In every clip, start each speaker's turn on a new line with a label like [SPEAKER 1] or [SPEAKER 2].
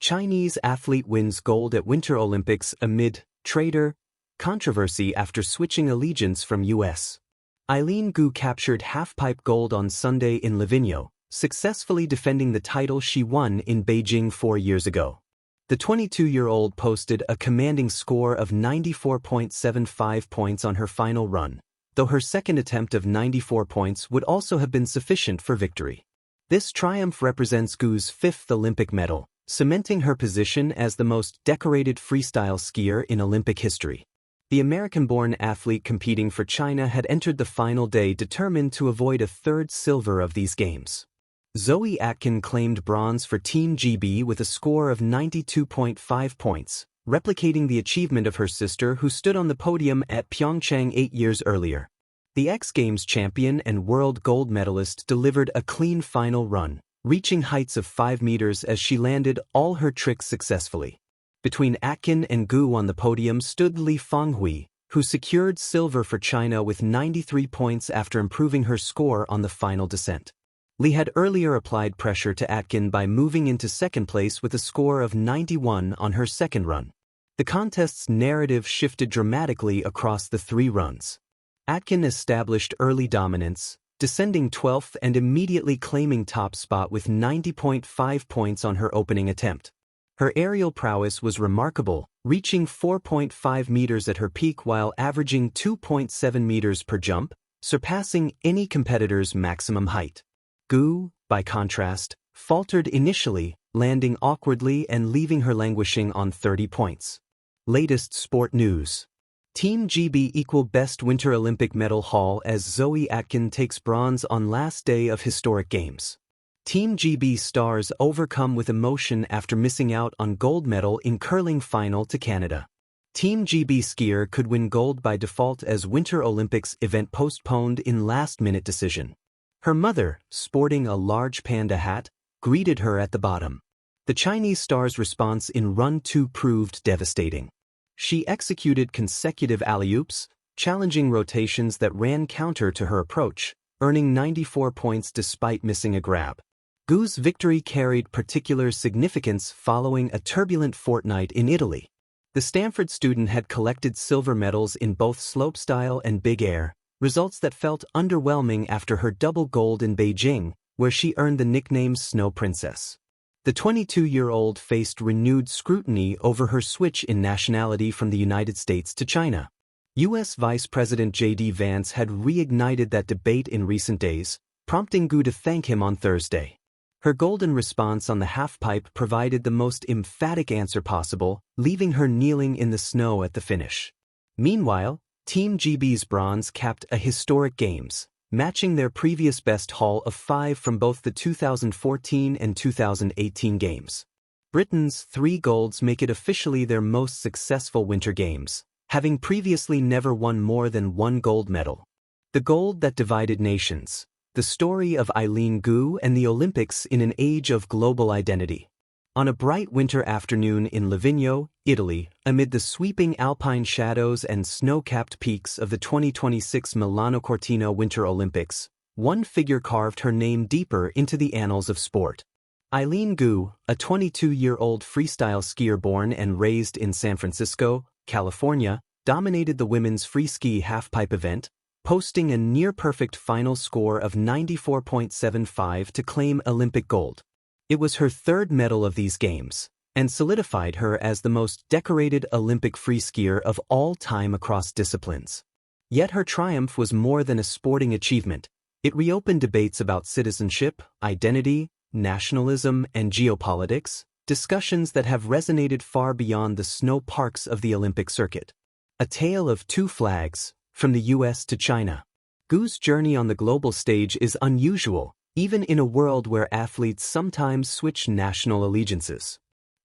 [SPEAKER 1] Chinese athlete wins gold at Winter Olympics amid traitor controversy after switching allegiance from U.S. Eileen Gu captured halfpipe gold on Sunday in Livigno, successfully defending the title she won in Beijing 4 years ago. The 22-year-old posted a commanding score of 94.75 points on her final run, though her second attempt of 94 points would also have been sufficient for victory. This triumph represents Gu's fifth Olympic medal, cementing her position as the most decorated freestyle skier in Olympic history. The American-born athlete competing for China had entered the final day determined to avoid a third silver of these games. Zoe Atkin claimed bronze for Team GB with a score of 92.5 points, replicating the achievement of her sister who stood on the podium at Pyeongchang 8 years earlier. The X Games champion and world gold medalist delivered a clean final run, reaching heights of 5 meters as she landed all her tricks successfully. Between Atkin and Gu on the podium stood Li Fenghui, who secured silver for China with 93 points after improving her score on the final descent. Li had earlier applied pressure to Atkin by moving into second place with a score of 91 on her second run. The contest's narrative shifted dramatically across the 3 runs. Atkin established early dominance, descending 12th and immediately claiming top spot with 90.5 points on her opening attempt. Her aerial prowess was remarkable, reaching 4.5 meters at her peak while averaging 2.7 meters per jump, surpassing any competitor's maximum height. Gu, by contrast, faltered initially, landing awkwardly and leaving her languishing on 30 points. Latest sport news. Team GB equal best Winter Olympic medal haul as Zoe Atkin takes bronze on last day of historic games. Team GB stars overcome with emotion after missing out on gold medal in curling final to Canada. Team GB skier could win gold by default as Winter Olympics event postponed in last-minute decision. Her mother, sporting a large panda hat, greeted her at the bottom. The Chinese star's response in Run 2 proved devastating. She executed consecutive alley-oops, challenging rotations that ran counter to her approach, earning 94 points despite missing a grab. Gu's victory carried particular significance following a turbulent fortnight in Italy. The Stanford student had collected silver medals in both slopestyle and big air, results that felt underwhelming after her double gold in Beijing, where she earned the nickname Snow Princess. The 22-year-old faced renewed scrutiny over her switch in nationality from the United States to China. U.S. Vice President J.D. Vance had reignited that debate in recent days, prompting Gu to thank him on Thursday. Her golden response on the halfpipe provided the most emphatic answer possible, leaving her kneeling in the snow at the finish. Meanwhile, Team GB's bronze capped a historic games, matching their previous best haul of 5 from both the 2014 and 2018 games. Britain's 3 golds make it officially their most successful Winter Games, having previously never won more than 1 gold medal. The gold that divided nations, the story of Eileen Gu and the Olympics in an age of global identity. On a bright winter afternoon in Livigno, Italy, amid the sweeping alpine shadows and snow-capped peaks of the 2026 Milano Cortina Winter Olympics, one figure carved her name deeper into the annals of sport. Eileen Gu, a 22-year-old freestyle skier born and raised in San Francisco, California, dominated the women's free ski halfpipe event, posting a near-perfect final score of 94.75 to claim Olympic gold. It was her 3rd medal of these games, and solidified her as the most decorated Olympic free skier of all time across disciplines. Yet her triumph was more than a sporting achievement. It reopened debates about citizenship, identity, nationalism, and geopolitics, discussions that have resonated far beyond the snow parks of the Olympic circuit. A tale of 2 flags, from the US to China. Gu's journey on the global stage is unusual, even in a world where athletes sometimes switch national allegiances.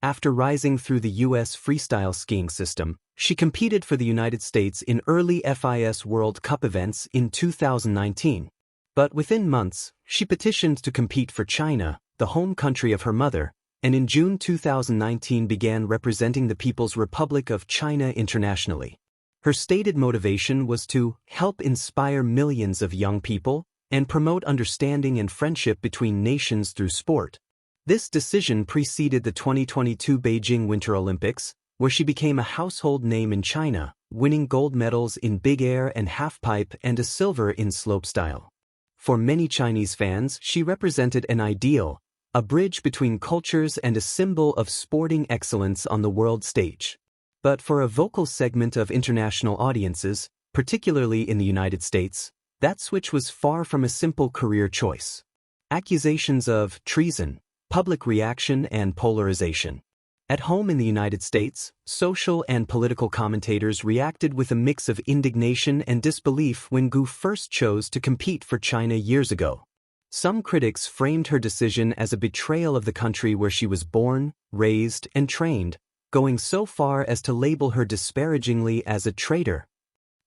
[SPEAKER 1] After rising through the U.S. freestyle skiing system, she competed for the United States in early FIS World Cup events in 2019. But within months, she petitioned to compete for China, the home country of her mother, and in June 2019 began representing the People's Republic of China internationally. Her stated motivation was to help inspire millions of young people and promote understanding and friendship between nations through sport. This decision preceded the 2022 Beijing Winter Olympics, where she became a household name in China, winning gold medals in big air and halfpipe and a silver in slopestyle. For many Chinese fans, she represented an ideal, a bridge between cultures and a symbol of sporting excellence on the world stage. But for a vocal segment of international audiences, particularly in the United States, that switch was far from a simple career choice. Accusations of treason, public reaction, and polarization. At home in the United States, social and political commentators reacted with a mix of indignation and disbelief when Gu first chose to compete for China years ago. Some critics framed her decision as a betrayal of the country where she was born, raised, and trained, going so far as to label her disparagingly as a traitor.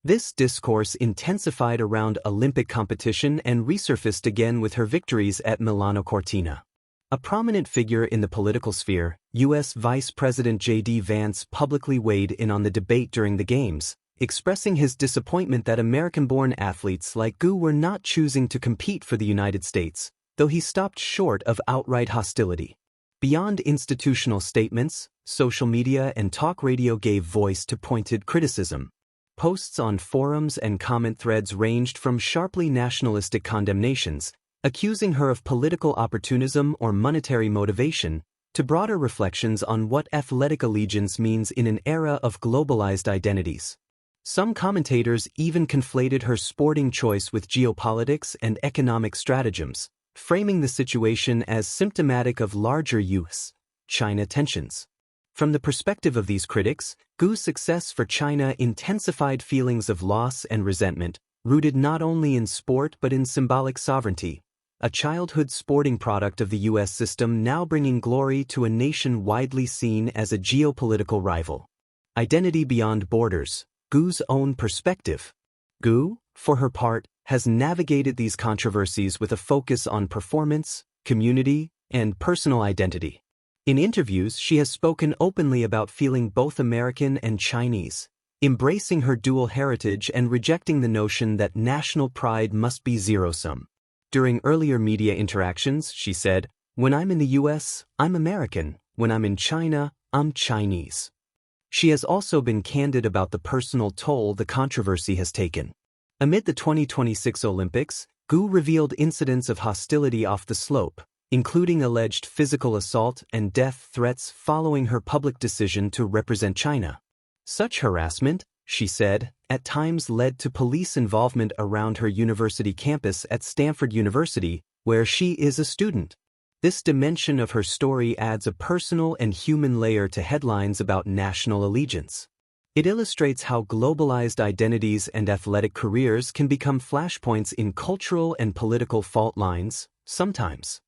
[SPEAKER 1] This discourse intensified around Olympic competition and resurfaced again with her victories at Milano Cortina. A prominent figure in the political sphere, U.S. Vice President J.D. Vance publicly weighed in on the debate during the Games, expressing his disappointment that American-born athletes like Gu were not choosing to compete for the United States, though he stopped short of outright hostility. Beyond institutional statements, social media and talk radio gave voice to pointed criticism. Posts on forums and comment threads ranged from sharply nationalistic condemnations, accusing her of political opportunism or monetary motivation, to broader reflections on what athletic allegiance means in an era of globalized identities. Some commentators even conflated her sporting choice with geopolitics and economic stratagems, framing the situation as symptomatic of larger U.S.-China tensions. From the perspective of these critics, Gu's success for China intensified feelings of loss and resentment, rooted not only in sport but in symbolic sovereignty, a childhood sporting product of the U.S. system now bringing glory to a nation widely seen as a geopolitical rival. Identity beyond borders, Gu's own perspective. Gu, for her part, has navigated these controversies with a focus on performance, community, and personal identity. In interviews, she has spoken openly about feeling both American and Chinese, embracing her dual heritage and rejecting the notion that national pride must be zero-sum. During earlier media interactions, she said, "When I'm in the U.S., I'm American. When I'm in China, I'm Chinese." She has also been candid about the personal toll the controversy has taken. Amid the 2026 Olympics, Gu revealed incidents of hostility off the slope, including alleged physical assault and death threats following her public decision to represent China. Such harassment, she said, at times led to police involvement around her university campus at Stanford University, where she is a student. This dimension of her story adds a personal and human layer to headlines about national allegiance. It illustrates how globalized identities and athletic careers can become flashpoints in cultural and political fault lines, sometimes.